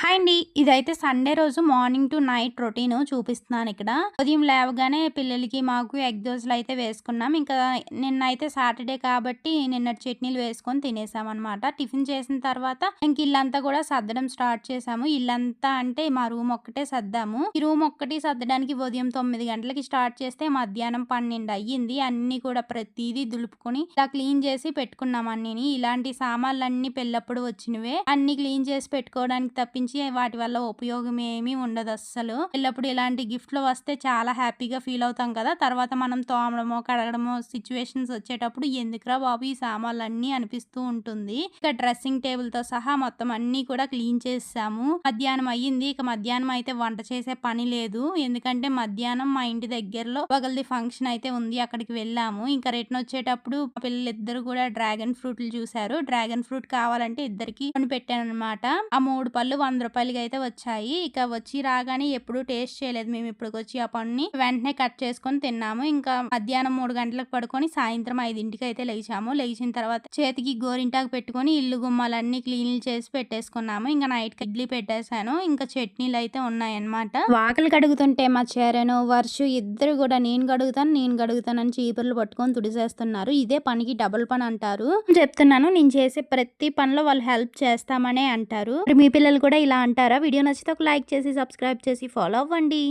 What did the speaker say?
Hi అండి. ఇదైతే Sunday రోజు మార్నింగ్ టు నైట్ రొటీన్ చూపిస్తున్నాను ఇక్కడ. ఉదయం లేవగానే పిల్లలకి, మాకు ఎగ్ దోసలైతే వేసుకున్నాం. ఇంకా నిన్నైతే సాటర్డే కాబట్టి నిన్నటి చట్నీలు వేసుకొని తినేసామనమాట. టిఫిన్ చేసిన తర్వాత ఇంక ఇల్లంతా కూడా సర్దడం స్టార్ట్ చేసాము. ఇల్లంతా అంటే మా రూమ్ ఒక్కటే సర్దాము. ఈ రూమ్ ఒక్కటి సర్దడానికి ఉదయం 9 గంటలకి స్టార్ట్ చేస్తే మధ్యాహ్నం 12 అయ్యింది. అన్నీ కూడా ప్రతీదీ దులుపుకొని ఇలా క్లీన్ చేసి పెట్టుకున్నాం అన్నీని. ఇలాంటి సామాన్లన్నీ పెళ్ళప్పుడు వచ్చినవే. అన్ని క్లీన్ చేసి పెట్టుకోవడానికి తప్పించి వాటి వల్ల ఉపయోగం ఏమీ ఉండదు అస్సలు. ఎల్లప్పుడు ఇలాంటి గిఫ్ట్లు వస్తే చాలా హ్యాపీగా ఫీల్ అవుతాం కదా. తర్వాత మనం తోమడమో కడగడమో సిచ్యువేషన్స్ వచ్చేటప్పుడు ఎందుకురా బాబు ఈ సామాన్లన్నీ అనిపిస్తూ ఉంటుంది. ఇక డ్రెస్సింగ్ టేబుల్ తో సహా మొత్తం అన్ని కూడా క్లీన్ చేసాము. మధ్యాహ్నం అయ్యింది. ఇక మధ్యాహ్నం అయితే వంట చేసే పని లేదు. ఎందుకంటే మధ్యాహ్నం మా ఇంటి దగ్గరలో ఒకరిది ఫంక్షన్ అయితే ఉంది. అక్కడికి వెళ్ళాము. ఇంకా రిటర్న్ వచ్చేటప్పుడు మా పిల్లలిద్దరు కూడా డ్రాగన్ ఫ్రూట్లు చూసారు. డ్రాగన్ ఫ్రూట్ కావాలంటే ఇద్దరికి కొని పెట్టాను అనమాట. ఆ 3 పళ్ళు 100 రూపాయలకి అయితే వచ్చాయి. ఇక వచ్చి రాగానే ఎప్పుడు టేస్ట్ చేయలేదు మేము. ఇప్పటికొచ్చి ఆ పండుని వెంటనే కట్ చేసుకొని తిన్నాము. ఇంకా మధ్యాహ్నం 3 గంటలకు పడుకొని సాయంత్రం 5కి అయితే లేచాము. లేచిన తర్వాత చేతికి గోరింటాకు పెట్టుకొని ఇల్లు గుమ్మాలన్నీ క్లీన్ చేసి పెట్టేసుకున్నాము. ఇంకా నైట్ కి ఇడ్లీ పెట్టేశాను. ఇంకా చట్నీలు అయితే ఉన్నాయన్నమాట. వాకలు కడుగుతుంటే మా చరణు, వర్షు ఇద్దరు కూడా నేను గడుగుతానని చీపుర్లు పట్టుకొని తుడిసేస్తున్నారు. ఇదే పనికి డబుల్ పని అంటారు. చెప్తున్నాను, నేను చేసే ప్రతి పనిలో వాళ్ళు హెల్ప్ చేస్తామనే అంటారు. మీ పిల్లలు కూడా ఇలా అంటారా? వీడియో నచ్చితే ఒక లైక్ చేసి సబ్స్క్రైబ్ చేసి ఫాలో అవ్వండి.